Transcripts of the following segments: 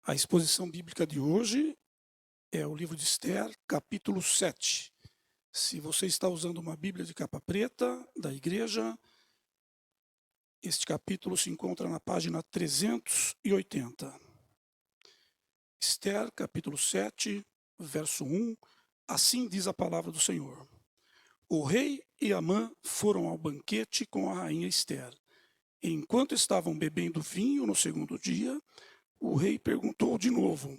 A exposição bíblica de hoje é o livro de Esther, capítulo 7. Se você está usando uma Bíblia de capa preta da igreja, este capítulo se encontra na página 380. Esther, capítulo 7, verso 1. Assim diz a palavra do Senhor. O rei e Amã foram ao banquete com a rainha Esther. Enquanto estavam bebendo vinho no segundo dia, o rei perguntou de novo: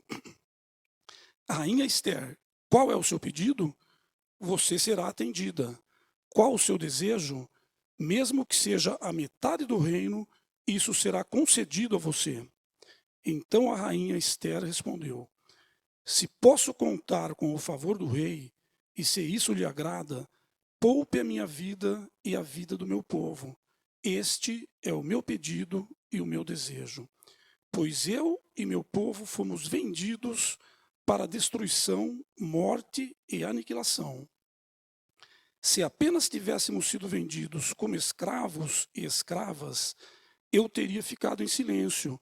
Rainha Esther, qual é o seu pedido? Você será atendida. Qual o seu desejo? Mesmo que seja a metade do reino, isso será concedido a você. Então a rainha Esther respondeu: Se posso contar com o favor do rei, e se isso lhe agrada, poupe a minha vida e a vida do meu povo. Este é o meu pedido e o meu desejo. Pois eu e meu povo fomos vendidos para destruição, morte e aniquilação. Se apenas tivéssemos sido vendidos como escravos e escravas, eu teria ficado em silêncio,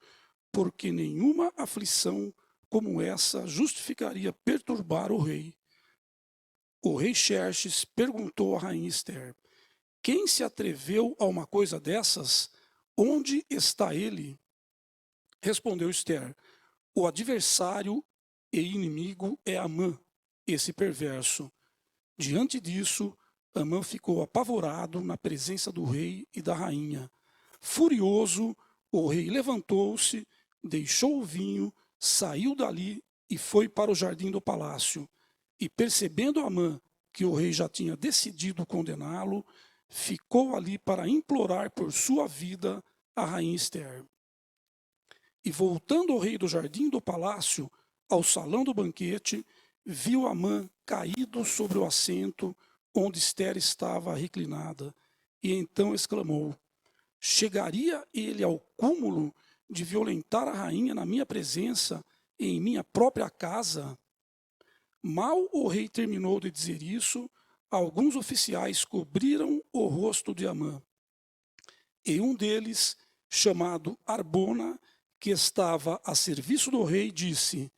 porque nenhuma aflição como essa justificaria perturbar o rei. O rei Xerxes perguntou à rainha Esther: Quem se atreveu a uma coisa dessas? Onde está ele? Respondeu Esther: O adversário e inimigo é Amã, esse perverso. Diante disso, Amã ficou apavorado na presença do rei e da rainha. Furioso, o rei levantou-se, deixou o vinho, saiu dali e foi para o jardim do palácio. E percebendo Amã que o rei já tinha decidido condená-lo, ficou ali para implorar por sua vida a rainha Esther. E voltando o rei do jardim do palácio ao salão do banquete, viu Amã caído sobre o assento onde Esther estava reclinada, e então exclamou: Chegaria ele ao cúmulo de violentar a rainha na minha presença e em minha própria casa? Mal o rei terminou de dizer isso, alguns oficiais cobriram o rosto de Amã. E um deles, chamado Arbona, que estava a serviço do rei, disse: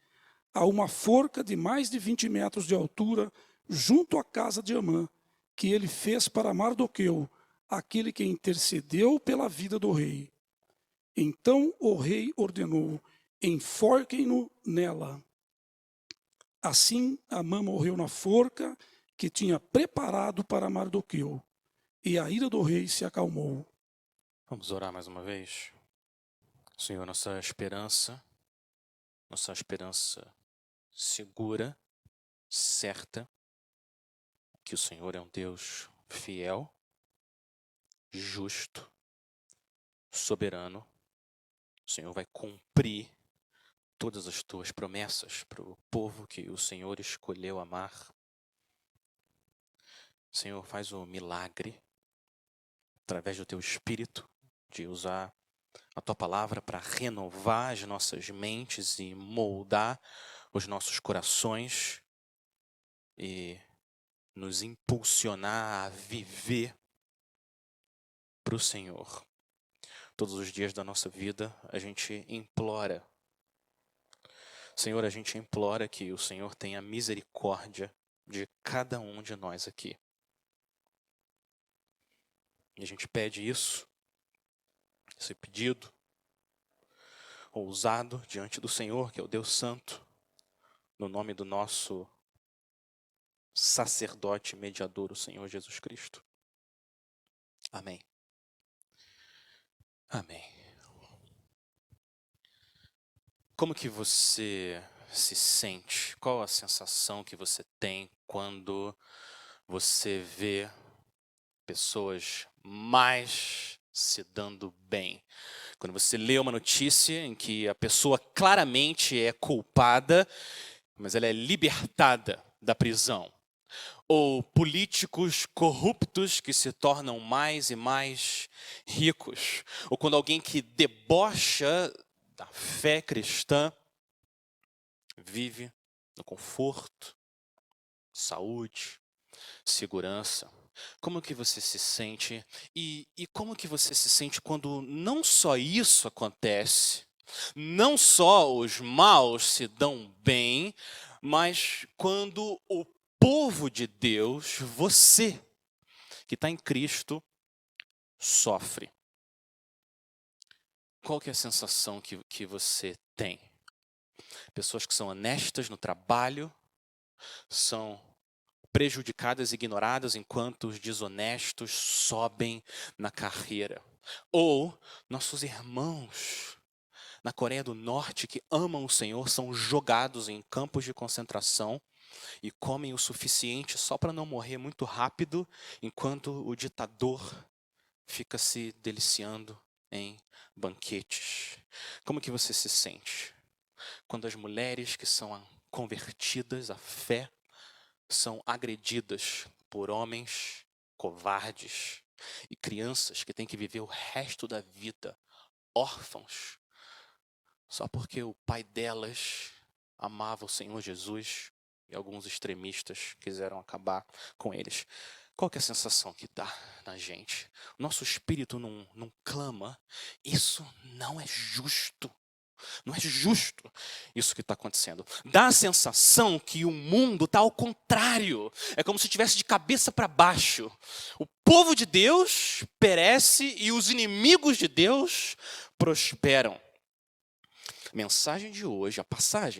Há uma forca de mais de 20 metros de altura junto à casa de Amã, que ele fez para Mardoqueu, aquele que intercedeu pela vida do rei. Então o rei ordenou: enforquem-no nela. Assim Amã morreu na forca que tinha preparado para Mardoqueu, e a ira do rei se acalmou. Vamos orar mais uma vez? Senhor, nossa esperança segura, certa, que o Senhor é um Deus fiel, justo, soberano. O Senhor vai cumprir todas as tuas promessas para o povo que o Senhor escolheu amar. Senhor, faz o milagre, através do teu Espírito, de usar a tua palavra para renovar as nossas mentes e moldar os nossos corações e nos impulsionar a viver para o Senhor. Todos os dias da nossa vida, a gente implora. Senhor, a gente implora que o Senhor tenha misericórdia de cada um de nós aqui. E a gente pede isso, esse pedido ousado diante do Senhor, que é o Deus Santo, no nome do nosso sacerdote mediador, o Senhor Jesus Cristo. Amém. Amém. Como que você se sente? Qual a sensação que você tem quando você vê pessoas mais se dando bem? Quando você lê uma notícia em que a pessoa claramente é culpada, mas ela é libertada da prisão. Ou políticos corruptos que se tornam mais e mais ricos. Ou quando alguém que debocha da fé cristã vive no conforto, saúde, segurança. Como que você se sente? E como que você se sente quando não só isso acontece, Não só os maus se dão bem, mas quando o povo de Deus, você que está em Cristo, sofre. Qual que é a sensação que você tem? Pessoas que são honestas no trabalho são prejudicadas e ignoradas enquanto os desonestos sobem na carreira. Ou nossos irmãos na Coreia do Norte que amam o Senhor são jogados em campos de concentração e comem o suficiente só para não morrer muito rápido, enquanto o ditador fica se deliciando em banquetes. Como que você se sente quando as mulheres que são convertidas à fé são agredidas por homens covardes e crianças que têm que viver o resto da vida órfãos só porque o pai delas amava o Senhor Jesus e alguns extremistas quiseram acabar com eles? Qual que é a sensação que dá na gente? Nosso espírito não clama. Isso não é justo. Não é justo isso que está acontecendo. Dá a sensação que o mundo está ao contrário. É como se estivesse de cabeça para baixo. O povo de Deus perece e os inimigos de Deus prosperam. A mensagem de hoje,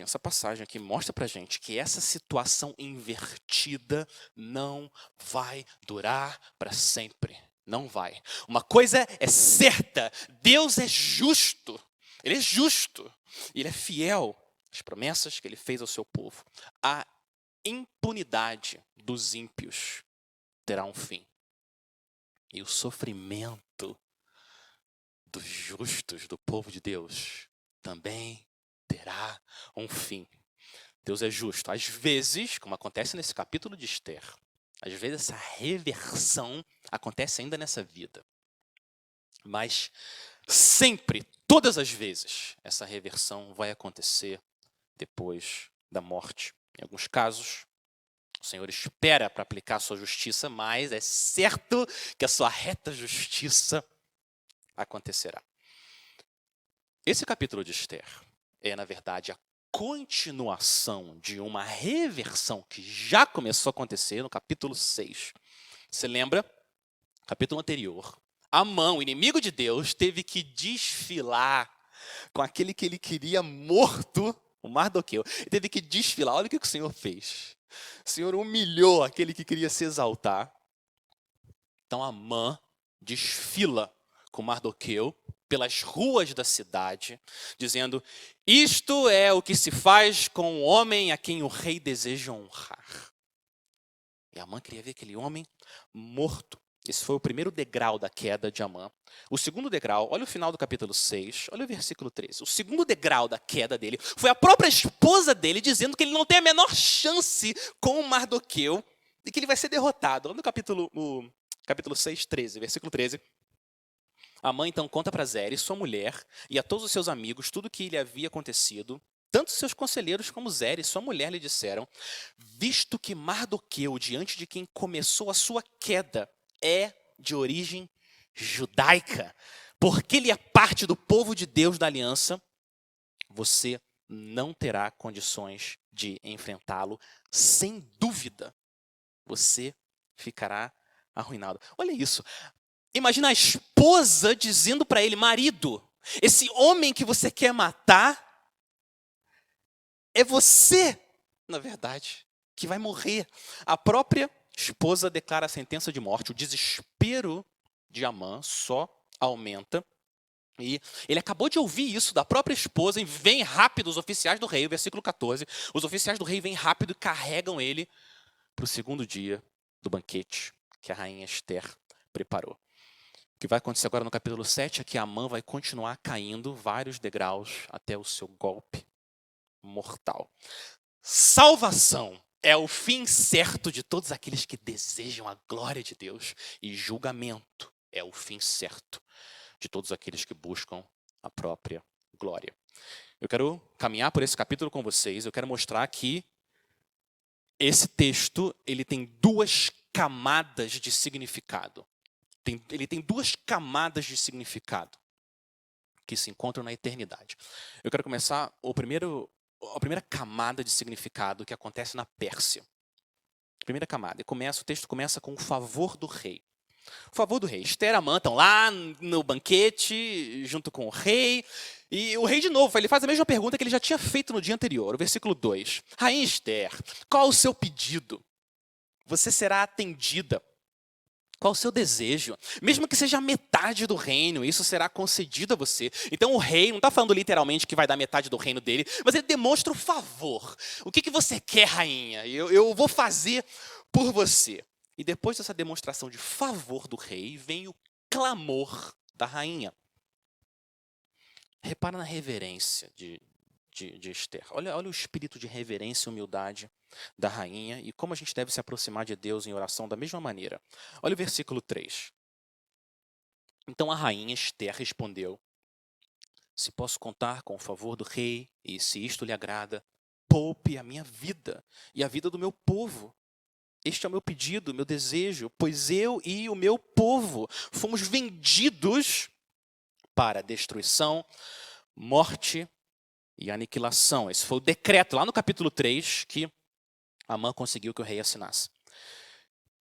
essa passagem aqui mostra pra gente que essa situação invertida não vai durar para sempre. Não vai. Uma coisa é certa, Deus é justo. Ele é justo. E Ele é fiel às promessas que Ele fez ao seu povo. A impunidade dos ímpios terá um fim. E o sofrimento dos justos, do povo de Deus, também terá um fim. Deus é justo. Às vezes, como acontece nesse capítulo de Esther, às vezes essa reversão acontece ainda nessa vida. Mas sempre, todas as vezes, essa reversão vai acontecer depois da morte. Em alguns casos, o Senhor espera para aplicar a sua justiça, mas é certo que a sua reta justiça acontecerá. Esse capítulo de Esther é, na verdade, a continuação de uma reversão que já começou a acontecer no capítulo 6. Você lembra? Capítulo anterior. Amã, o inimigo de Deus, teve que desfilar com aquele que ele queria morto, o Mardoqueu. Ele teve que desfilar. Olha o que o Senhor fez. O Senhor humilhou aquele que queria se exaltar. Então Amã desfila com Mardoqueu pelas ruas da cidade, dizendo: isto é o que se faz com o homem a quem o rei deseja honrar. E Amã queria ver aquele homem morto. Esse foi o primeiro degrau da queda de Amã. O segundo degrau, olha o final do capítulo 6, olha o versículo 13. O segundo degrau da queda dele foi a própria esposa dele dizendo que ele não tem a menor chance com o Mardoqueu e que ele vai ser derrotado. Olha no capítulo 6, 13, versículo 13. Amã então conta para Zeres, sua mulher, e a todos os seus amigos tudo o que lhe havia acontecido. Tanto seus conselheiros como Zeres, sua mulher, lhe disseram: visto que Mardoqueu, diante de quem começou a sua queda, é de origem judaica, porque ele é parte do povo de Deus da aliança, você não terá condições de enfrentá-lo. Sem dúvida, você ficará arruinado. Olha isso. Imagina a esposa dizendo para ele: marido, esse homem que você quer matar, é você, na verdade, que vai morrer. A própria esposa declara a sentença de morte. O desespero de Amã só aumenta. E ele acabou de ouvir isso da própria esposa e vem rápido os oficiais do rei, versículo 14. Os oficiais do rei vêm rápido e carregam ele para o segundo dia do banquete que a rainha Esther preparou. O que vai acontecer agora no capítulo 7 é que Amã vai continuar caindo vários degraus até o seu golpe mortal. Salvação é o fim certo de todos aqueles que desejam a glória de Deus, e julgamento é o fim certo de todos aqueles que buscam a própria glória. Eu quero caminhar por esse capítulo com vocês. Eu quero mostrar que esse texto ele tem duas camadas de significado. Ele tem duas camadas de significado. que se encontram na eternidade. Eu quero começar a primeira camada de significado que acontece na Pérsia. Primeira camada. O texto começa com o favor do rei. O favor do rei. Esther e Amã estão lá no banquete, junto com o rei. E o rei, de novo, ele faz a mesma pergunta que ele já tinha feito no dia anterior. O versículo 2. Rainha Esther, qual o seu pedido? Você será atendida. Qual o seu desejo? Mesmo que seja metade do reino, isso será concedido a você. Então o rei não está falando literalmente que vai dar metade do reino dele, mas ele demonstra o favor. O que você quer, rainha? Eu vou fazer por você. E depois dessa demonstração de favor do rei, vem o clamor da rainha. Repara na reverência de Esther. Olha o espírito de reverência e humildade da rainha e como a gente deve se aproximar de Deus em oração da mesma maneira. Olha o versículo 3. Então a rainha Esther respondeu: se posso contar com o favor do rei e se isto lhe agrada, poupe a minha vida e a vida do meu povo. Este é o meu pedido, meu desejo, pois eu e o meu povo fomos vendidos para destruição, morte e aniquilação. Esse foi o decreto lá no capítulo 3 que Amã conseguiu que o rei assinasse.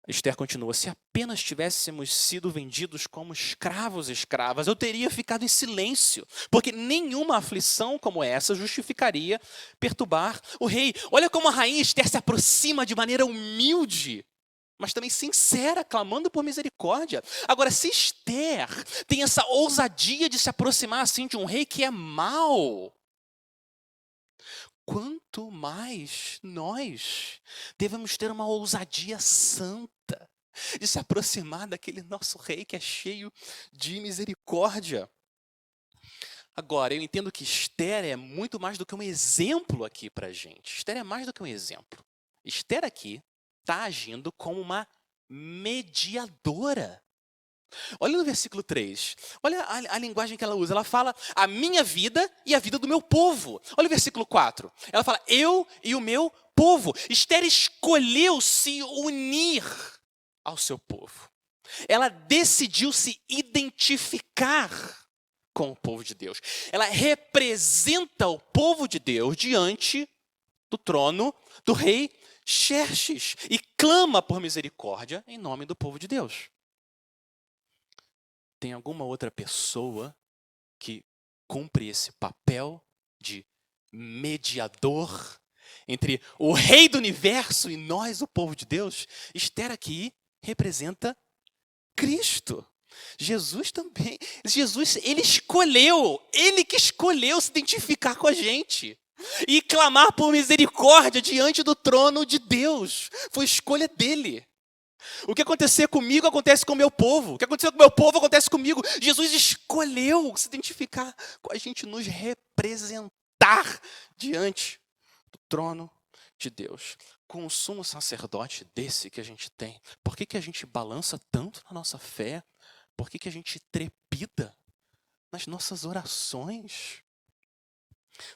Esther continua: se apenas tivéssemos sido vendidos como escravos e escravas, eu teria ficado em silêncio, porque nenhuma aflição como essa justificaria perturbar o rei. Olha como a rainha Esther se aproxima de maneira humilde, mas também sincera, clamando por misericórdia. Agora, se Esther tem essa ousadia de se aproximar assim de um rei que é mau, quanto mais nós devemos ter uma ousadia santa de se aproximar daquele nosso rei que é cheio de misericórdia. Agora, eu entendo que Esther é muito mais do que um exemplo aqui para a gente. Esther é mais do que um exemplo. Esther aqui está agindo como uma mediadora. Olha no versículo 3. Olha a linguagem que ela usa. Ela fala a minha vida e a vida do meu povo. Olha o versículo 4. Ela fala eu e o meu povo. Esther escolheu se unir ao seu povo. Ela decidiu se identificar com o povo de Deus. Ela representa o povo de Deus diante do trono do rei Xerxes e clama por misericórdia em nome do povo de Deus. Tem alguma outra pessoa que cumpre esse papel de mediador entre o rei do universo e nós, o povo de Deus? Esther aqui representa Cristo. Jesus também. Jesus, ele que escolheu se identificar com a gente e clamar por misericórdia diante do trono de Deus. Foi escolha dele. O que acontecer comigo acontece com o meu povo. O que acontecer com o meu povo acontece comigo. Jesus escolheu se identificar com a gente, nos representar diante do trono de Deus. Com o sumo sacerdote desse que a gente tem, por que a gente balança tanto na nossa fé? Por que a gente trepida nas nossas orações?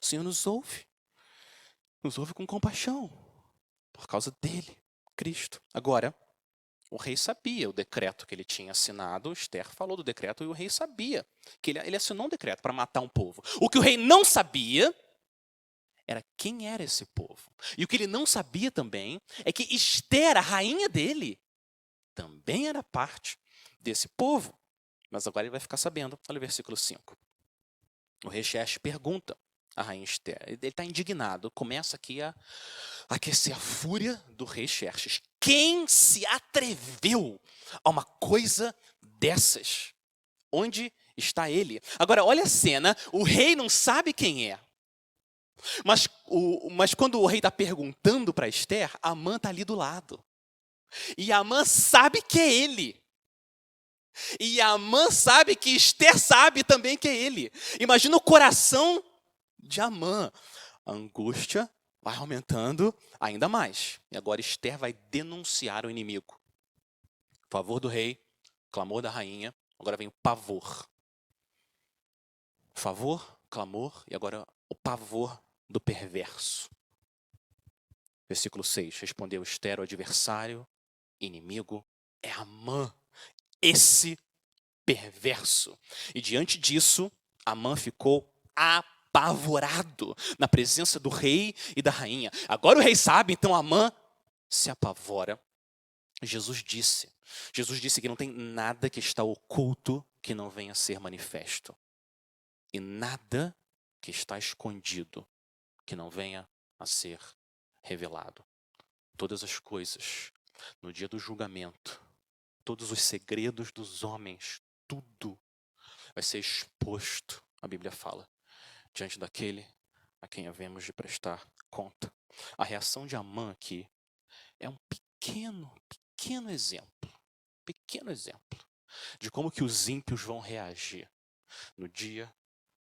O Senhor nos ouve com compaixão, por causa dele, Cristo. Agora, o rei sabia o decreto que ele tinha assinado. Esther falou do decreto e o rei sabia que ele assinou um decreto para matar um povo. O que o rei não sabia era quem era esse povo. E o que ele não sabia também é que Esther, a rainha dele, também era parte desse povo. Mas agora ele vai ficar sabendo. Olha o versículo 5. O rei Xerxes pergunta à rainha Esther. Ele está indignado. Começa aqui a aquecer a fúria do rei Xerxes. Quem se atreveu a uma coisa dessas? Onde está ele? Agora, olha a cena. O rei não sabe quem é. Mas quando o rei está perguntando para Esther, Amã está ali do lado. E Amã sabe que é ele. E Amã sabe que Esther sabe também que é ele. Imagina o coração de Amã. A angústia vai aumentando ainda mais. E agora Esther vai denunciar o inimigo. Favor do rei, clamor da rainha. Agora vem o pavor. Favor, clamor e agora o pavor do perverso. Versículo 6. Respondeu Esther, o adversário, inimigo, é Amã, esse perverso. E diante disso, Amã ficou apavorado na presença do rei e da rainha. Agora o rei sabe, então Amã se apavora. Jesus disse que não tem nada que está oculto que não venha a ser manifesto. E nada que está escondido que não venha a ser revelado. Todas as coisas, no dia do julgamento, todos os segredos dos homens, tudo vai ser exposto, a Bíblia fala, diante daquele a quem havemos de prestar conta. A reação de Amã aqui é um pequeno exemplo de como que os ímpios vão reagir no dia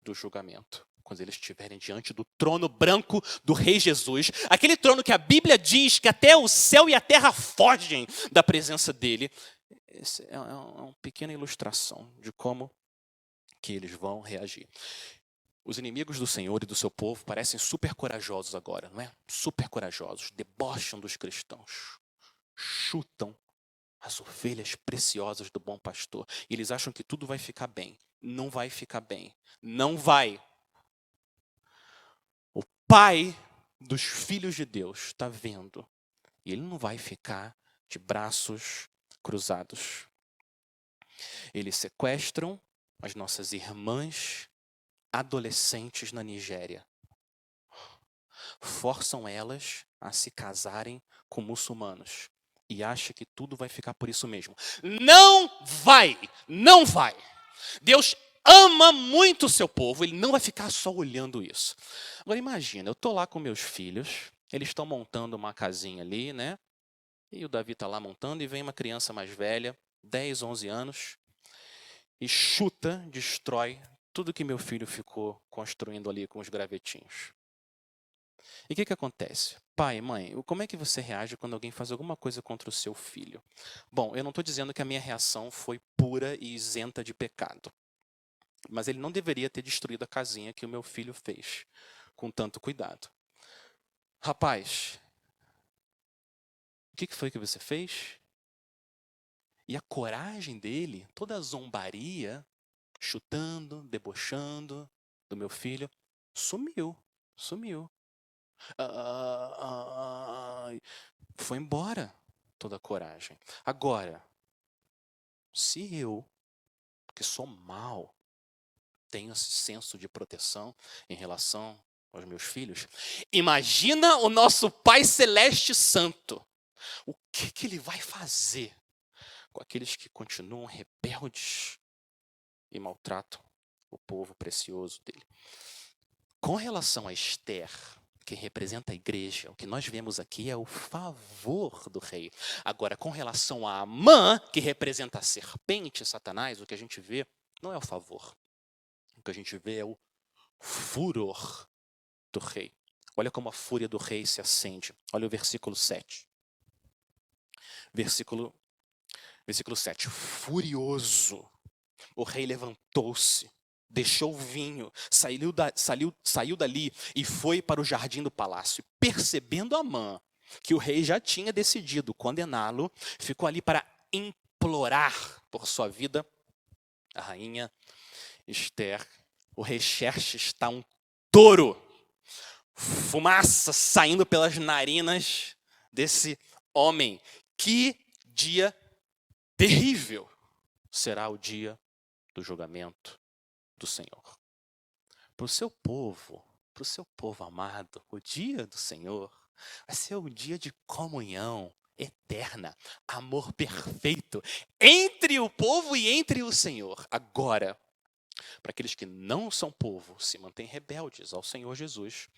do julgamento, quando eles estiverem diante do trono branco do Rei Jesus, aquele trono que a Bíblia diz que até o céu e a terra fogem da presença dele. Essa é uma pequena ilustração de como que eles vão reagir. Os inimigos do Senhor e do seu povo parecem super corajosos agora, não é? Super corajosos, debocham dos cristãos, chutam as ovelhas preciosas do bom pastor. E eles acham que tudo vai ficar bem. Não vai ficar bem. Não vai. O Pai dos filhos de Deus está vendo. E ele não vai ficar de braços cruzados. Eles sequestram as nossas irmãs adolescentes na Nigéria. Forçam elas a se casarem com muçulmanos. E acha que tudo vai ficar por isso mesmo. Não vai! Não vai! Deus ama muito o seu povo, ele não vai ficar só olhando isso. Agora imagina, eu estou lá com meus filhos, eles estão montando uma casinha ali, né? E o Davi está lá montando e vem uma criança mais velha, 10, 11 anos, e chuta, destrói tudo que meu filho ficou construindo ali com os gravetinhos. E o que acontece? Pai, mãe, como é que você reage quando alguém faz alguma coisa contra o seu filho? Bom, eu não estou dizendo que a minha reação foi pura e isenta de pecado. Mas ele não deveria ter destruído a casinha que o meu filho fez com tanto cuidado. Rapaz, o que foi que você fez? E a coragem dele, toda a zombaria, chutando, debochando do meu filho, sumiu. Foi embora toda a coragem. Agora, se eu, que sou mau, tenho esse senso de proteção em relação aos meus filhos, imagina o nosso Pai Celeste Santo. O que ele vai fazer com aqueles que continuam rebeldes e maltratam o povo precioso dele? Com relação a Esther, que representa a igreja, o que nós vemos aqui é o favor do rei. Agora, com relação a Amã, que representa a serpente, Satanás, o que a gente vê não é o favor. O que a gente vê é o furor do rei. Olha como a fúria do rei se acende. Olha o versículo 7. Versículo 7. Furioso, o rei levantou-se, deixou o vinho, saiu dali e foi para o jardim do palácio. Percebendo Amã que o rei já tinha decidido condená-lo, ficou ali para implorar por sua vida. A rainha Esther, o rei Xerxes está um touro, fumaça saindo pelas narinas desse homem. Que dia terrível será o dia do julgamento do Senhor. Para o seu povo amado, o dia do Senhor vai ser um dia de comunhão eterna, amor perfeito entre o povo e entre o Senhor. Agora, para aqueles que não são povo, se mantêm rebeldes ao Senhor Jesus,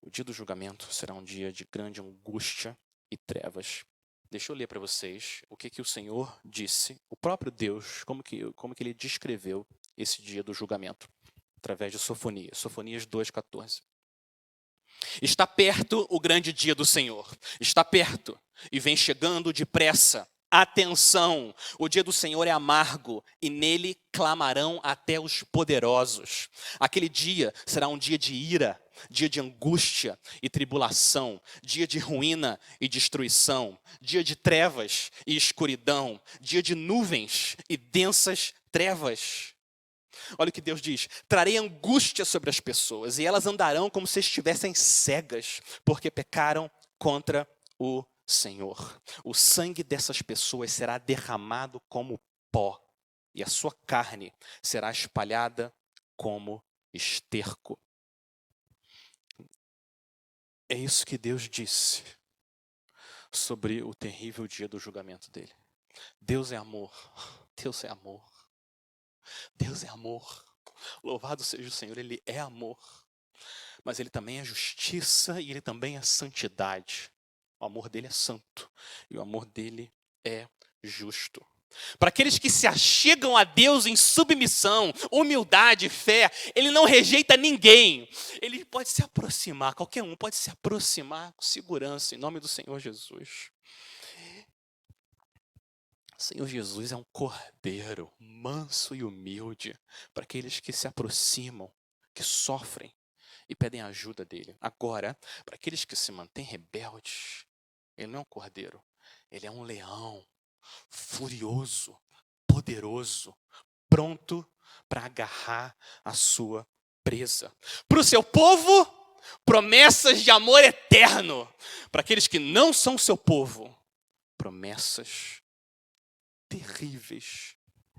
o dia do julgamento será um dia de grande angústia e trevas. Deixa eu ler para vocês o que o Senhor disse, o próprio Deus, como que ele descreveu esse dia do julgamento, através de Sofonias. Sofonias 2,14. Está perto o grande dia do Senhor. Está perto e vem chegando depressa. Atenção, o dia do Senhor é amargo e nele clamarão até os poderosos. Aquele dia será um dia de ira, dia de angústia e tribulação, dia de ruína e destruição, dia de trevas e escuridão, dia de nuvens e densas trevas. Olha o que Deus diz: trarei angústia sobre as pessoas, e elas andarão como se estivessem cegas, porque pecaram contra o Senhor. O sangue dessas pessoas será derramado como pó, e a sua carne será espalhada como esterco. É isso que Deus disse sobre o terrível dia do julgamento dele. Deus é amor. Deus é amor. Deus é amor. Louvado seja o Senhor, Ele é amor. Mas Ele também é justiça e Ele também é santidade. O amor dele é santo e o amor dele é justo. Para aqueles que se achegam a Deus em submissão, humildade, fé, Ele não rejeita ninguém. Ele pode se aproximar, qualquer um pode se aproximar com segurança, em nome do Senhor Jesus. O Senhor Jesus é um cordeiro manso e humilde para aqueles que se aproximam, que sofrem e pedem a ajuda dele. Agora, para aqueles que se mantêm rebeldes, ele não é um cordeiro, ele é um leão furioso, poderoso, pronto para agarrar a sua presa. Para o seu povo, promessas de amor eterno. Para aqueles que não são seu povo, promessas terríveis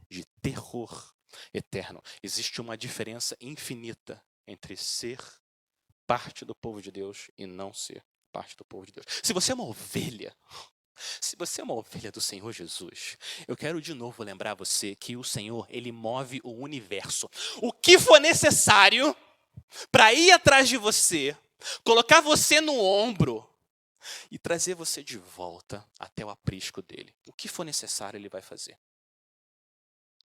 de terror eterno. Existe uma diferença infinita entre ser parte do povo de Deus e não ser parte do povo de Deus. Se você é uma ovelha do Senhor Jesus, eu quero de novo lembrar você que o Senhor, Ele move o universo. O que for necessário para ir atrás de você, colocar você no ombro e trazer você de volta até o aprisco dele. O que for necessário, Ele vai fazer.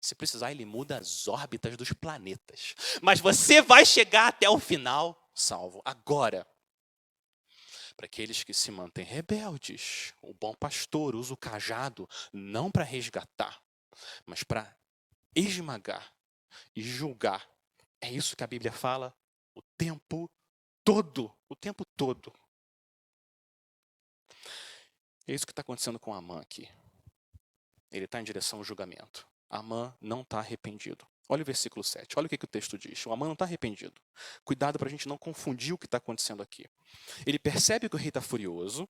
Se precisar, Ele muda as órbitas dos planetas. Mas você vai chegar até o final salvo. Agora, para aqueles que se mantêm rebeldes, o bom pastor usa o cajado não para resgatar, mas para esmagar e julgar. É isso que a Bíblia fala o tempo todo. O tempo todo. É isso que está acontecendo com Amã aqui. Ele está em direção ao julgamento. Amã não está arrependido. Olha o versículo 7. Olha o que o texto diz. O Amã não está arrependido. Cuidado para a gente não confundir o que está acontecendo aqui. Ele percebe que o rei está furioso.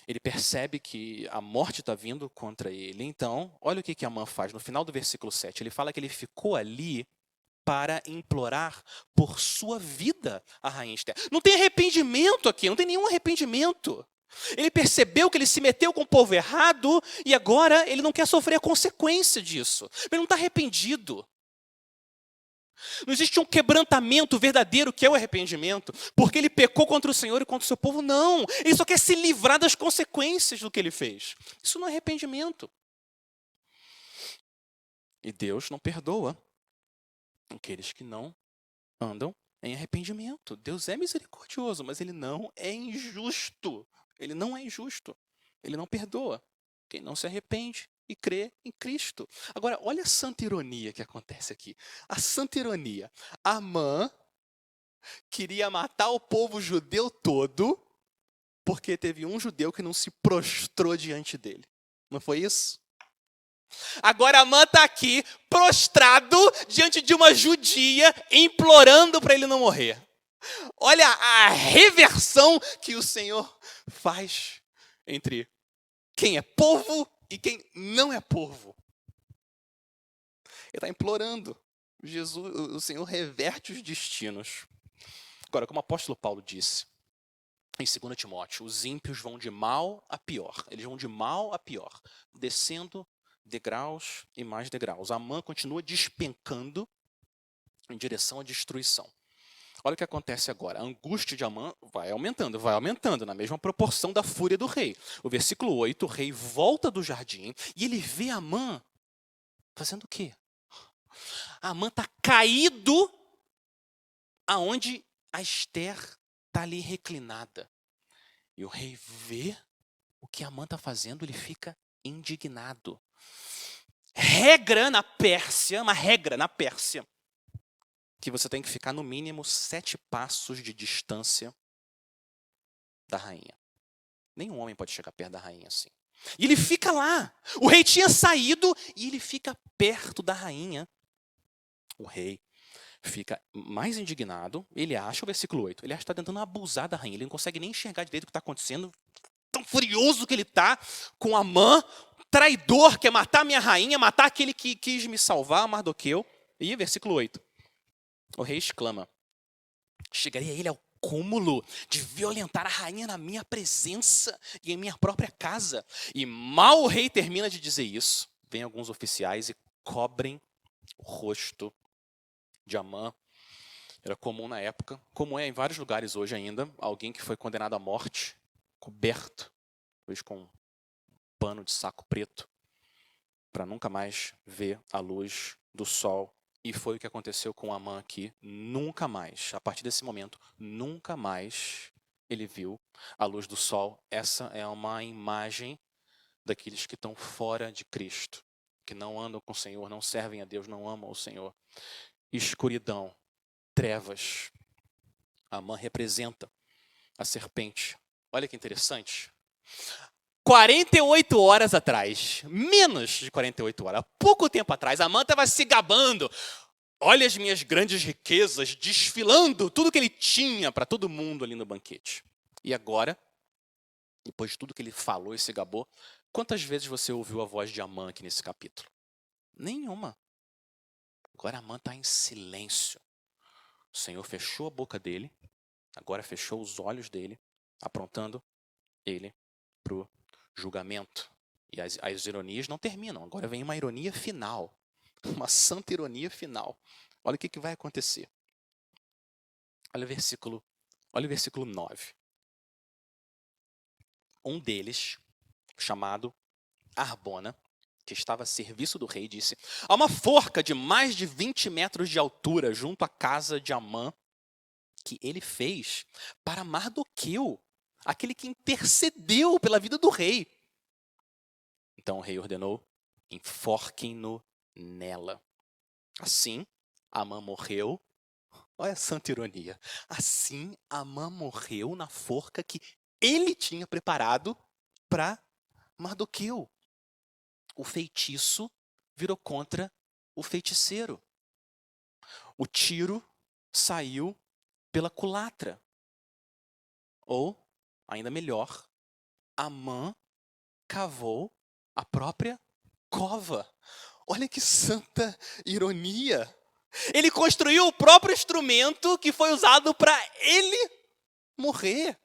Ele percebe que a morte está vindo contra ele. Então, olha o que Amã faz. No final do versículo 7, ele fala que ele ficou ali para implorar por sua vida a rainha Esther. Não tem arrependimento aqui, não tem nenhum arrependimento. Ele percebeu que ele se meteu com o povo errado e agora ele não quer sofrer a consequência disso. Ele não está arrependido. Não existe um quebrantamento verdadeiro que é o arrependimento, porque ele pecou contra o Senhor e contra o seu povo. Não, ele só quer se livrar das consequências do que ele fez. Isso não é arrependimento. E Deus não perdoa aqueles que não andam em arrependimento. Deus é misericordioso, mas Ele não é injusto. Ele não é injusto. Ele não perdoa quem não se arrepende e crê em Cristo. Agora, olha a santa ironia que acontece aqui. A santa ironia. Amã queria matar o povo judeu todo porque teve um judeu que não se prostrou diante dele. Não foi isso? Agora Amã está aqui, prostrado diante de uma judia, implorando para ele não morrer. Olha a reversão que o Senhor faz entre quem é povo e quem não é povo. Ele está implorando. O Senhor reverte os destinos. Agora, como o apóstolo Paulo disse, em 2 Timóteo, os ímpios vão de mal a pior. Eles vão de mal a pior, descendo degraus e mais degraus. Amã continua despencando em direção à destruição. Olha o que acontece agora. A angústia de Amã vai aumentando, na mesma proporção da fúria do rei. O versículo 8, o rei volta do jardim e ele vê Amã fazendo o quê? Amã está caído aonde a Esther está ali reclinada. E o rei vê o que Amã está fazendo, ele fica indignado. Uma regra na Pérsia, que você tem que ficar no mínimo 7 passos de distância da rainha. Nenhum homem pode chegar perto da rainha assim. E ele fica lá. O rei tinha saído e ele fica perto da rainha. O rei fica mais indignado, ele acha, o versículo 8, ele acha que está tentando abusar da rainha, ele não consegue nem enxergar direito o que está acontecendo, tão furioso que ele está com Amã, traidor, quer matar minha rainha, matar aquele que quis me salvar, Mardoqueu. E versículo 8, o rei exclama, chegaria ele ao cúmulo de violentar a rainha na minha presença e em minha própria casa. E mal o rei termina de dizer isso, vem alguns oficiais e cobrem o rosto de Amã. Era comum na época, como é em vários lugares hoje ainda, alguém que foi condenado à morte, coberto, talvez com um pano de saco preto, para nunca mais ver a luz do sol. E foi o que aconteceu com Amã aqui. Nunca mais, a partir desse momento, nunca mais ele viu a luz do sol. Essa é uma imagem daqueles que estão fora de Cristo, que não andam com o Senhor, não servem a Deus, não amam o Senhor. Escuridão, trevas. Amã representa a serpente. Olha que interessante. 48 horas atrás, menos de 48 horas, há pouco tempo atrás, Amã estava se gabando. Olha as minhas grandes riquezas, desfilando tudo que ele tinha para todo mundo ali no banquete. E agora, depois de tudo que ele falou e se gabou, quantas vezes você ouviu a voz de Amã aqui nesse capítulo? Nenhuma. Agora Amã está em silêncio. O Senhor fechou a boca dele, agora fechou os olhos dele, aprontando ele para o julgamento. E as ironias não terminam, agora vem uma ironia final, uma santa ironia final. Olha o que vai acontecer. Olha o versículo 9. Um deles, chamado Arbona, que estava a serviço do rei, disse: há uma forca de mais de 20 metros de altura junto à casa de Amã, que ele fez para Mardoqueu, aquele que intercedeu pela vida do rei. Então o rei ordenou: enforquem-no nela. Assim, Amã morreu. Olha a santa ironia. Assim, Amã morreu na forca que ele tinha preparado para Mardoqueu. O feitiço virou contra o feiticeiro. O tiro saiu pela culatra. Ou, ainda melhor, Amã cavou a própria cova. Olha que santa ironia. Ele construiu o próprio instrumento que foi usado para ele morrer.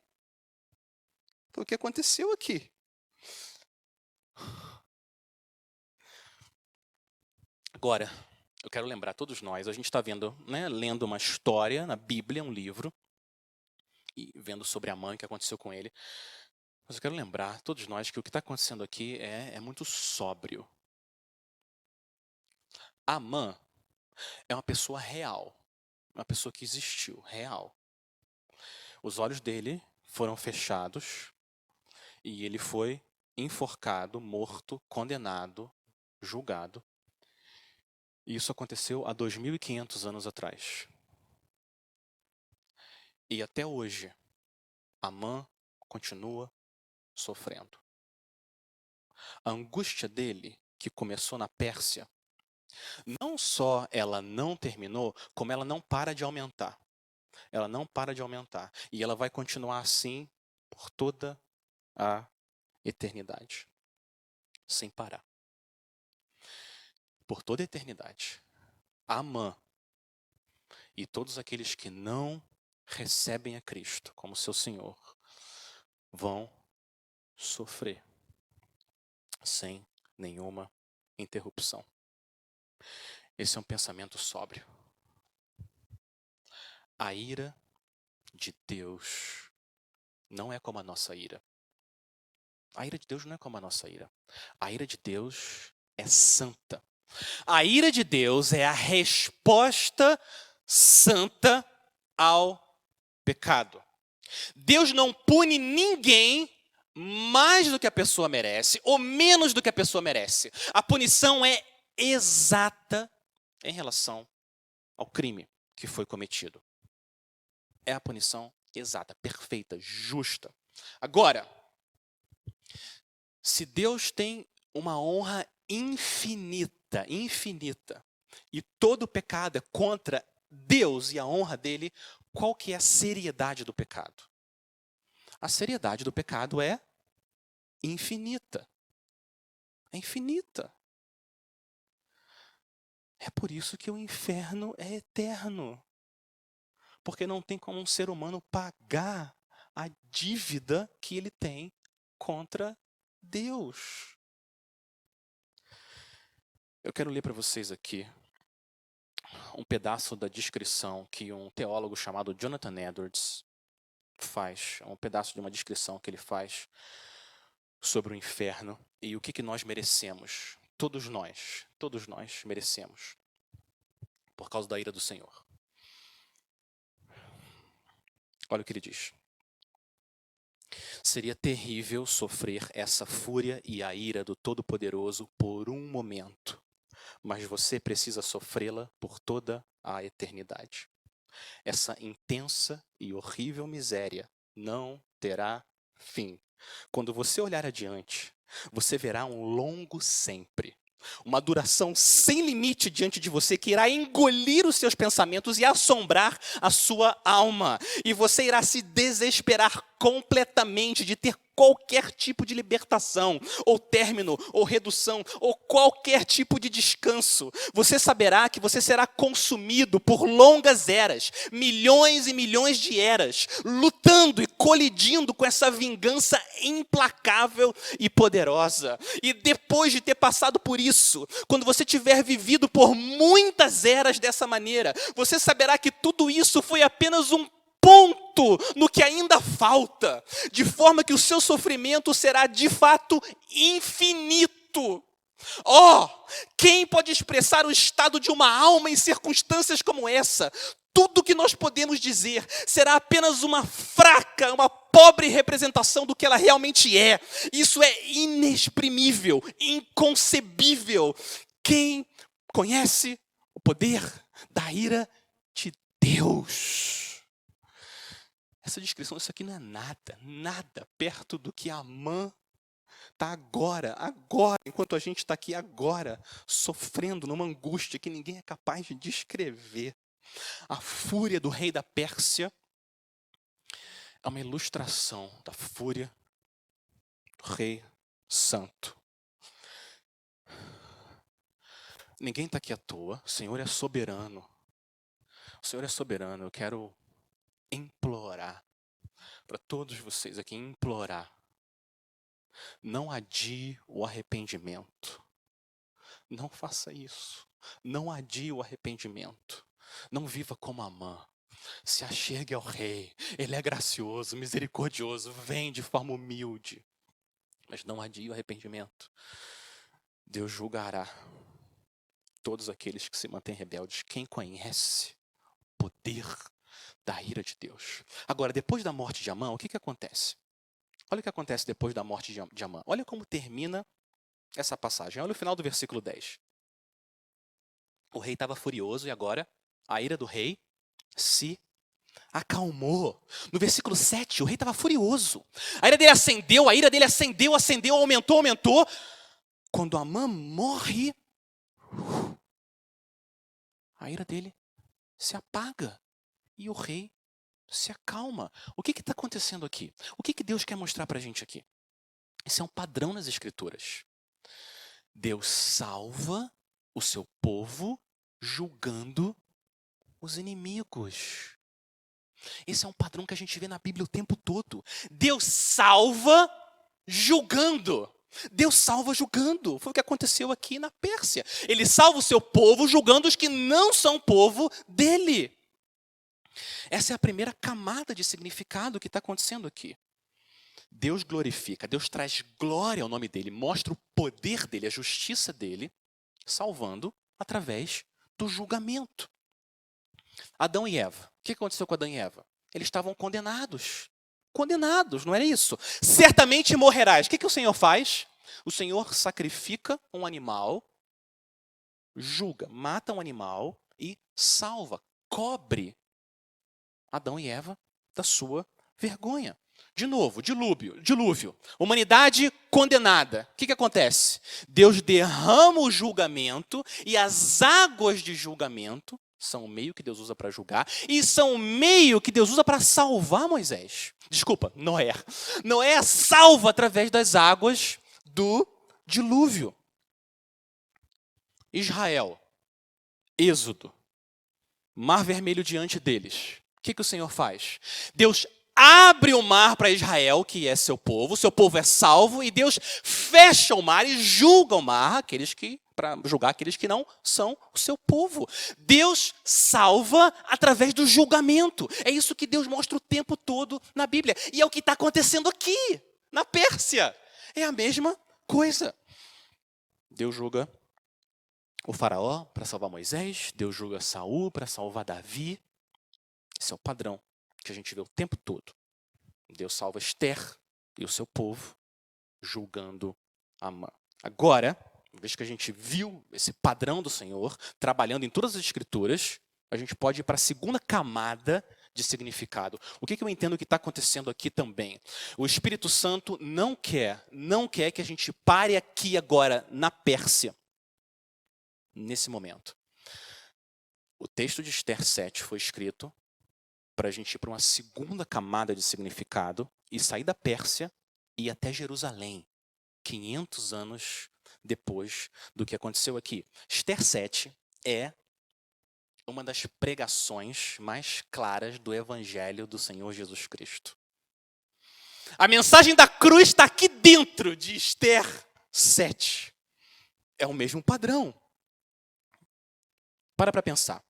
Foi o que aconteceu aqui. Agora, eu quero lembrar todos nós, a gente está vendo, lendo uma história na Bíblia, um livro, e vendo sobre Amã, o que aconteceu com ele. Mas eu quero lembrar todos nós que o que está acontecendo aqui é muito sóbrio. Amã é uma pessoa real, uma pessoa que existiu, real. Os olhos dele foram fechados e ele foi enforcado, morto, condenado, julgado. E isso aconteceu há 2.500 anos atrás. E até hoje, Amã continua sofrendo. A angústia dele, que começou na Pérsia, não só ela não terminou, como ela não para de aumentar. Ela não para de aumentar. E ela vai continuar assim por toda a eternidade. Sem parar. Por toda a eternidade. Amã e todos aqueles que não recebem a Cristo como seu Senhor vão sofrer sem nenhuma interrupção. Esse é um pensamento sóbrio. A ira de Deus não é como a nossa ira. A ira de Deus não é como a nossa ira. A ira de Deus é santa. A ira de Deus é a resposta santa ao pecado. Deus não pune ninguém mais do que a pessoa merece ou menos do que a pessoa merece. A punição é exata em relação ao crime que foi cometido. É a punição exata, perfeita, justa. Agora, se Deus tem uma honra infinita e todo pecado é contra Deus e a honra dele, qual que é a seriedade do pecado? A seriedade do pecado é infinita. É infinita. É por isso que o inferno é eterno. Porque não tem como um ser humano pagar a dívida que ele tem contra Deus. Eu quero ler para vocês aqui um pedaço da descrição que um teólogo chamado Jonathan Edwards faz. É um pedaço de uma descrição que ele faz sobre o inferno e o que nós merecemos. Todos nós merecemos por causa da ira do Senhor. Olha o que ele diz. Seria terrível sofrer essa fúria e a ira do Todo-Poderoso por um momento, mas você precisa sofrê-la por toda a eternidade. Essa intensa e horrível miséria não terá fim. Quando você olhar adiante, você verá um longo sempre. Uma duração sem limite diante de você que irá engolir os seus pensamentos e assombrar a sua alma. E você irá se desesperar completamente de ter qualquer tipo de libertação, ou término, ou redução, ou qualquer tipo de descanso. Você saberá que você será consumido por longas eras, milhões e milhões de eras, lutando e colidindo com essa vingança implacável e poderosa. E depois de ter passado por isso, quando você tiver vivido por muitas eras dessa maneira, você saberá que tudo isso foi apenas um ponto no que ainda falta, de forma que o seu sofrimento será de fato infinito. Quem pode expressar o estado de uma alma em circunstâncias como essa? Tudo que nós podemos dizer será apenas uma fraca, uma pobre representação do que ela realmente é. Isso é inexprimível, inconcebível. Quem conhece o poder da ira de Deus? Essa descrição, isso aqui não é nada perto do que Amã está agora, enquanto a gente está aqui agora, sofrendo numa angústia que ninguém é capaz de descrever. A fúria do rei da Pérsia é uma ilustração da fúria do rei santo. Ninguém está aqui à toa, o Senhor é soberano. O Senhor é soberano, eu quero implorar para todos vocês aqui, implorar. Não adie o arrependimento. Não faça isso. Não adie o arrependimento. Não viva como Amã. Se achegue ao rei. Ele é gracioso, misericordioso, vem de forma humilde. Mas não adie o arrependimento. Deus julgará todos aqueles que se mantêm rebeldes. Quem conhece o poder da ira de Deus? Agora, depois da morte de Amã, o que acontece? Olha o que acontece depois da morte de Amã. Olha como termina essa passagem. Olha o final do versículo 10. O rei estava furioso e agora a ira do rei se acalmou. No versículo 7, o rei estava furioso. A ira dele acendeu, aumentou. Quando Amã morre, a ira dele se apaga e o rei se acalma. O que está acontecendo aqui? O que Deus quer mostrar para a gente aqui? Esse é um padrão nas Escrituras. Deus salva o seu povo julgando os inimigos. Esse é um padrão que a gente vê na Bíblia o tempo todo. Deus salva julgando. Deus salva julgando. Foi o que aconteceu aqui na Pérsia. Ele salva o seu povo julgando os que não são povo dele. Essa é a primeira camada de significado que está acontecendo aqui. Deus glorifica, Deus traz glória ao nome dele, mostra o poder dele, a justiça dele, salvando através do julgamento. Adão e Eva. O que aconteceu com Adão e Eva? Eles estavam condenados. Condenados, não era isso? Certamente morrerás. O que o Senhor faz? O Senhor sacrifica um animal, julga, mata um animal e salva, cobre Adão e Eva da sua vergonha. De novo, dilúvio. Humanidade condenada. O que acontece? Deus derrama o julgamento e as águas de julgamento são o meio que Deus usa para julgar e são o meio que Deus usa para salvar Moisés. Desculpa, Noé. Noé é salvo através das águas do dilúvio. Israel, Êxodo, Mar Vermelho diante deles. O que o Senhor faz? Deus abre o mar para Israel, que é seu povo é salvo, e Deus fecha o mar e julga o mar, para julgar aqueles que não são o seu povo. Deus salva através do julgamento. É isso que Deus mostra o tempo todo na Bíblia. E é o que está acontecendo aqui, na Pérsia. É a mesma coisa. Deus julga o faraó para salvar Moisés, Deus julga Saul para salvar Davi. Esse é o padrão que a gente vê o tempo todo. Deus salva Esther e o seu povo, julgando Amã. Agora, uma vez que a gente viu esse padrão do Senhor trabalhando em todas as Escrituras, a gente pode ir para a segunda camada de significado. O que eu entendo que está acontecendo aqui também? O Espírito Santo não quer que a gente pare aqui agora na Pérsia, nesse momento. O texto de Esther 7 foi escrito para a gente ir para uma segunda camada de significado e sair da Pérsia e ir até Jerusalém, 500 anos depois do que aconteceu aqui. Esther 7 é uma das pregações mais claras do Evangelho do Senhor Jesus Cristo. A mensagem da cruz está aqui dentro de Esther 7. É o mesmo padrão. Para pensar.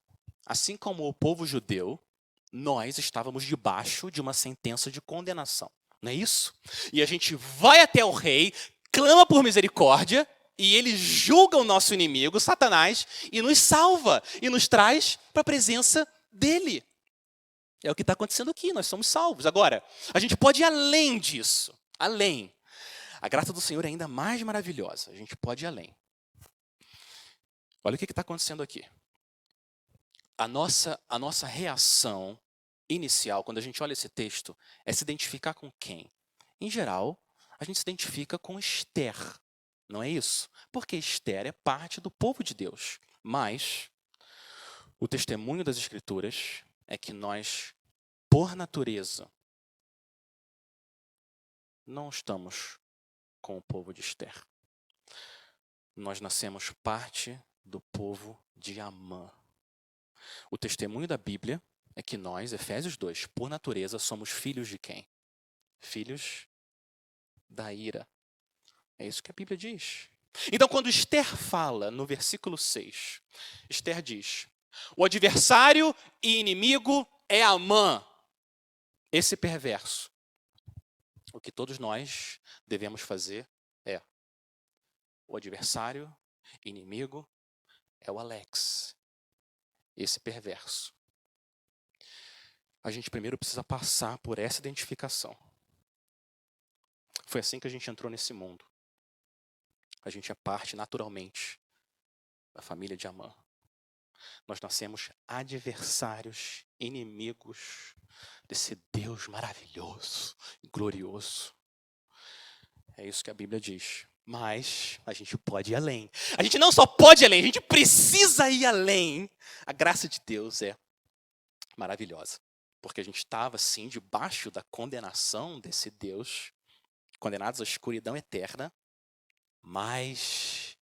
Assim como o povo judeu, nós estávamos debaixo de uma sentença de condenação. Não é isso? E a gente vai até o rei, clama por misericórdia, e ele julga o nosso inimigo, Satanás, e nos salva, e nos traz para a presença dele. É o que está acontecendo aqui, nós somos salvos. Agora, a gente pode ir além disso, além. A graça do Senhor é ainda mais maravilhosa, a gente pode ir além. Olha o que está acontecendo aqui. A nossa reação inicial, quando a gente olha esse texto, é se identificar com quem? Em geral, a gente se identifica com Esther, não é isso? Porque Esther é parte do povo de Deus. Mas o testemunho das Escrituras é que nós, por natureza, não estamos com o povo de Esther. Nós nascemos parte do povo de Amã. O testemunho da Bíblia é que nós, Efésios 2, por natureza, somos filhos de quem? Filhos da ira. É isso que a Bíblia diz. Então, quando Esther fala no versículo 6, Esther diz: o adversário e inimigo é Amã, esse perverso. O que todos nós devemos fazer é: o adversário, inimigo, é o Alex, esse perverso. A gente primeiro precisa passar por essa identificação. Foi assim que a gente entrou nesse mundo. A gente é parte, naturalmente, da família de Amã. Nós nascemos adversários, inimigos desse Deus maravilhoso e glorioso. É isso que a Bíblia diz. Mas a gente pode ir além. A gente não só pode ir além, a gente precisa ir além. A graça de Deus é maravilhosa. Porque a gente estava, sim, debaixo da condenação desse Deus, condenados à escuridão eterna, mas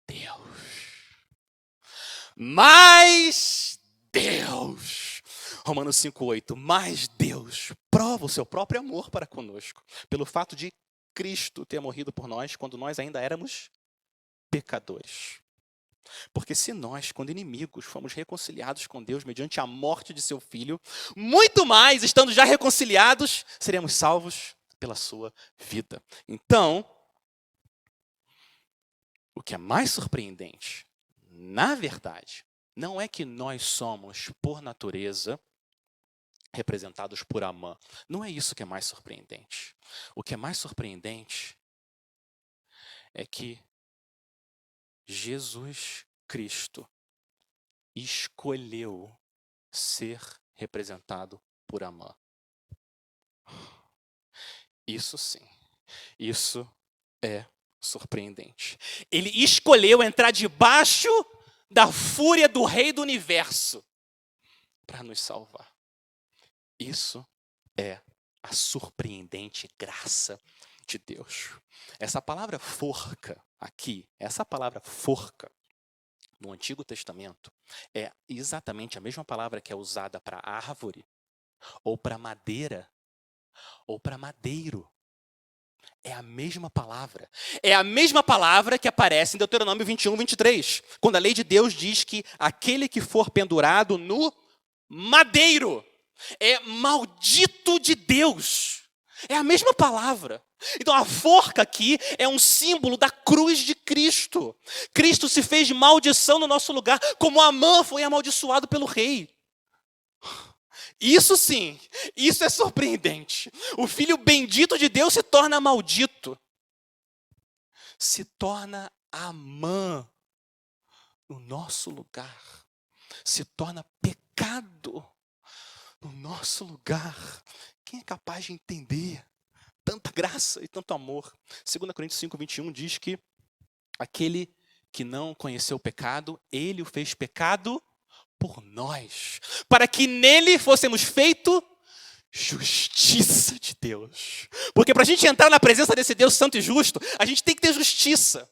Deus, Romanos 5,8, mas Deus prova o seu próprio amor para conosco, pelo fato de Cristo ter morrido por nós quando nós ainda éramos pecadores. Porque se nós, quando inimigos, fomos reconciliados com Deus mediante a morte de seu Filho, muito mais, estando já reconciliados, seremos salvos pela sua vida. Então, o que é mais surpreendente, na verdade, não é que nós somos, por natureza, representados por Amã. Não é isso que é mais surpreendente. O que é mais surpreendente é que Jesus Cristo escolheu ser representado por Amã. Isso sim, isso é surpreendente. Ele escolheu entrar debaixo da fúria do Rei do Universo para nos salvar. Isso é a surpreendente graça de Deus. Essa palavra forca aqui, essa palavra forca, no Antigo Testamento, é exatamente a mesma palavra que é usada para árvore, ou para madeira, ou para madeiro. É a mesma palavra. É a mesma palavra que aparece em Deuteronômio 21, 23, quando a lei de Deus diz que aquele que for pendurado no madeiro é maldito de Deus. É a mesma palavra. Então a forca aqui é um símbolo da cruz de Cristo. Cristo se fez de maldição no nosso lugar, como Amã foi amaldiçoado pelo rei. Isso sim, isso é surpreendente. O filho bendito de Deus se torna maldito. Se torna Amã no nosso lugar. Se torna pecado no nosso lugar. Quem é capaz de entender tanta graça e tanto amor? 2 Coríntios 5, 21 diz que aquele que não conheceu o pecado, ele o fez pecado por nós, para que nele fôssemos feito justiça de Deus. Porque para a gente entrar na presença desse Deus santo e justo, a gente tem que ter justiça.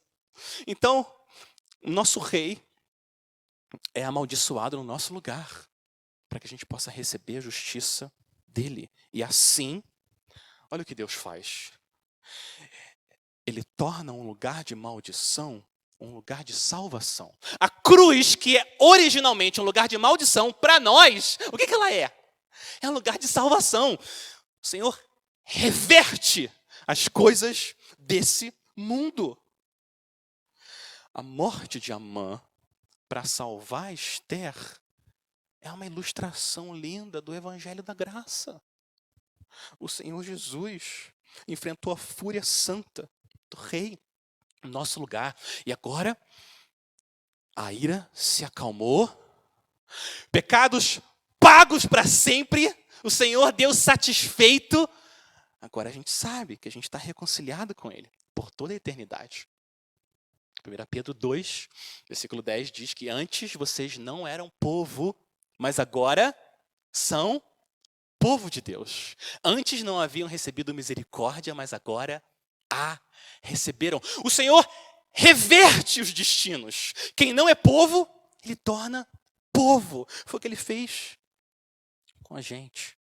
Então, o nosso rei é amaldiçoado no nosso lugar, para que a gente possa receber a justiça dele. E assim, olha o que Deus faz. Ele torna um lugar de maldição um lugar de salvação. A cruz, que é originalmente um lugar de maldição, para nós, o que ela é? É um lugar de salvação. O Senhor reverte as coisas desse mundo. A morte de Amã para salvar Esther é uma ilustração linda do Evangelho da Graça. O Senhor Jesus enfrentou a fúria santa do rei no nosso lugar. E agora, a ira se acalmou. Pecados pagos para sempre. O Senhor Deus satisfeito. Agora a gente sabe que a gente está reconciliado com Ele por toda a eternidade. 1 Pedro 2, versículo 10 diz que antes vocês não eram povo, mas agora são povo de Deus. Antes não haviam recebido misericórdia, mas agora a receberam. O Senhor reverte os destinos. Quem não é povo, Ele torna povo. Foi o que Ele fez com a gente.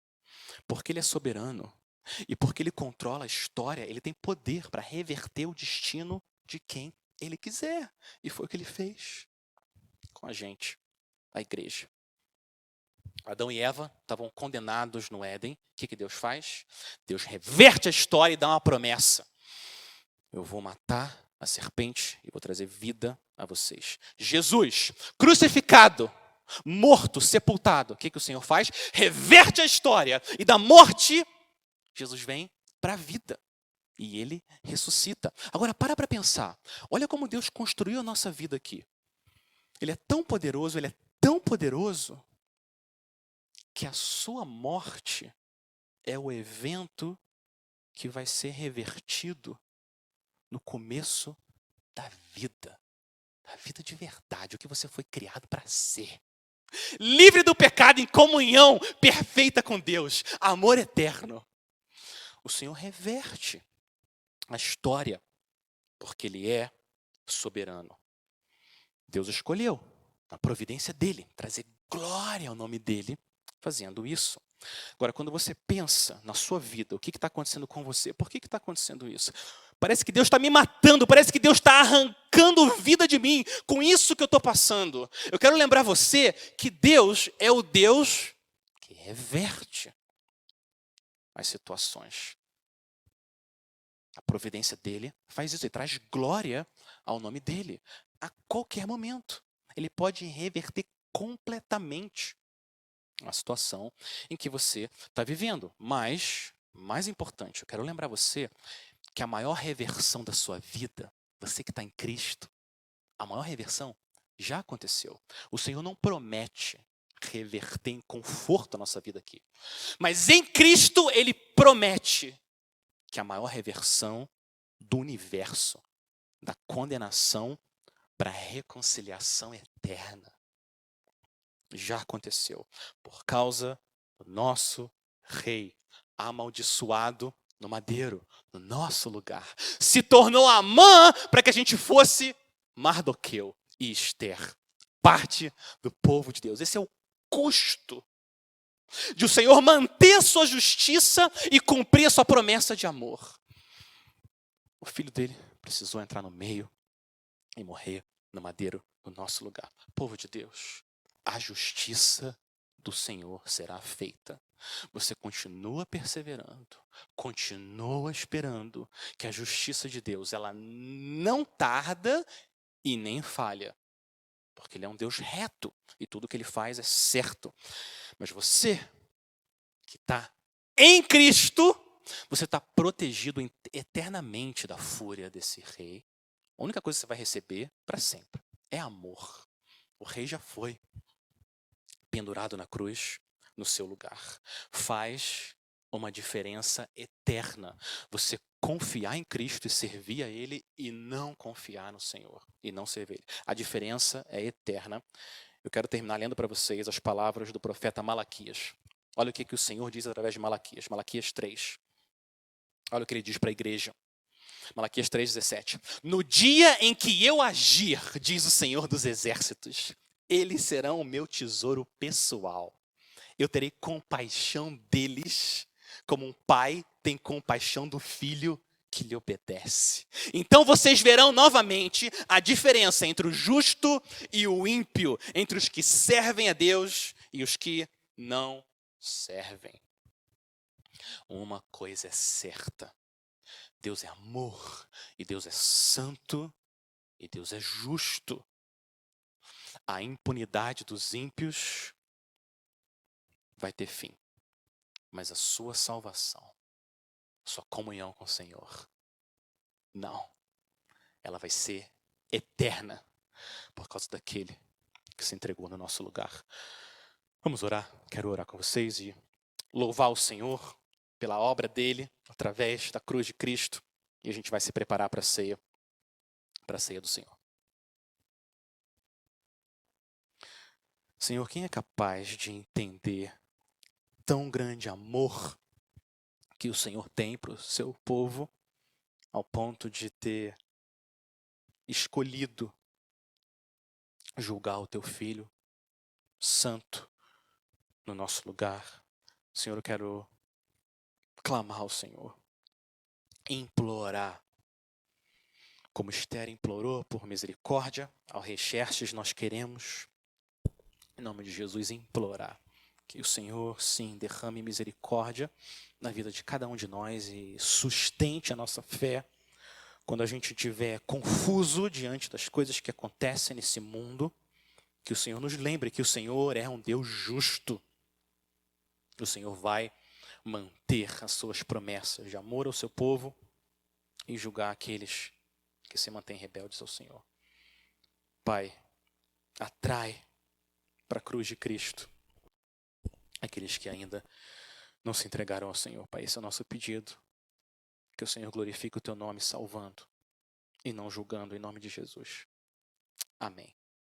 Porque Ele é soberano e porque Ele controla a história, Ele tem poder para reverter o destino de quem Ele quiser. E foi o que Ele fez com a gente, a igreja. Adão e Eva estavam condenados no Éden. O que Deus faz? Deus reverte a história e dá uma promessa. Eu vou matar a serpente e vou trazer vida a vocês. Jesus, crucificado, morto, sepultado. O que o Senhor faz? Reverte a história. E da morte, Jesus vem para a vida. E Ele ressuscita. Agora, para pensar. Olha como Deus construiu a nossa vida aqui. Ele é tão poderoso, Ele é tão poderoso, que a sua morte é o evento que vai ser revertido no começo da vida de verdade, o que você foi criado para ser. Livre do pecado, em comunhão perfeita com Deus, amor eterno. O Senhor reverte a história, porque Ele é soberano. Deus escolheu, a providência dEle, trazer glória ao nome dEle, fazendo isso. Agora, quando você pensa na sua vida, o que está acontecendo com você? Por que está acontecendo isso? Parece que Deus está me matando, parece que Deus está arrancando vida de mim com isso que eu estou passando. Eu quero lembrar você que Deus é o Deus que reverte as situações. A providência dEle faz isso, Ele traz glória ao nome dEle a qualquer momento. Ele pode reverter completamente a situação em que você está vivendo. Mas, mais importante, eu quero lembrar você que a maior reversão da sua vida, você que está em Cristo, a maior reversão já aconteceu. O Senhor não promete reverter em conforto a nossa vida aqui. Mas em Cristo Ele promete que a maior reversão do universo, da condenação para a reconciliação eterna, já aconteceu por causa do nosso rei, amaldiçoado no madeiro, no nosso lugar. Se tornou Amã para que a gente fosse Mardoqueu e Ester, parte do povo de Deus. Esse é o custo de o Senhor manter a sua justiça e cumprir a sua promessa de amor. O filho dele precisou entrar no meio e morrer no madeiro, no nosso lugar. Povo de Deus, a justiça do Senhor será feita. Você continua perseverando, continua esperando que a justiça de Deus, ela não tarda e nem falha. Porque Ele é um Deus reto e tudo que Ele faz é certo. Mas você que está em Cristo, você está protegido eternamente da fúria desse rei. A única coisa que você vai receber para sempre é amor. O rei já foi pendurado na cruz no seu lugar. Faz uma diferença eterna você confiar em Cristo e servir a Ele e não confiar no Senhor e não servir Ele. A diferença é eterna. Eu quero terminar lendo para vocês as palavras do profeta Malaquias. Olha o que o Senhor diz através de Malaquias. Malaquias 3. Olha o que ele diz para a igreja. Malaquias 3,17. No dia em que eu agir, diz o Senhor dos exércitos, eles serão o meu tesouro pessoal. Eu terei compaixão deles, como um pai tem compaixão do filho que lhe obedece. Então vocês verão novamente a diferença entre o justo e o ímpio, entre os que servem a Deus e os que não servem. Uma coisa é certa: Deus é amor, e Deus é santo, e Deus é justo. A impunidade dos ímpios vai ter fim, mas a sua salvação, sua comunhão com o Senhor, não. Ela vai ser eterna por causa daquele que se entregou no nosso lugar. Vamos orar? Quero orar com vocês e louvar o Senhor pela obra dele através da cruz de Cristo, e a gente vai se preparar para a ceia do Senhor. Senhor, quem é capaz de entender tão grande amor que o Senhor tem para o seu povo, ao ponto de ter escolhido julgar o teu filho santo no nosso lugar? Senhor, eu quero clamar ao Senhor, implorar, como Ester implorou por misericórdia ao rei Xerxes. Nós queremos, em nome de Jesus, implorar que o Senhor, sim, derrame misericórdia na vida de cada um de nós e sustente a nossa fé quando a gente estiver confuso diante das coisas que acontecem nesse mundo. Que o Senhor nos lembre que o Senhor é um Deus justo. O Senhor vai manter as suas promessas de amor ao seu povo e julgar aqueles que se mantêm rebeldes ao Senhor. Pai, atrai para a cruz de Cristo aqueles que ainda não se entregaram ao Senhor. Pai, esse é o nosso pedido. Que o Senhor glorifique o teu nome salvando e não julgando, em nome de Jesus. Amém.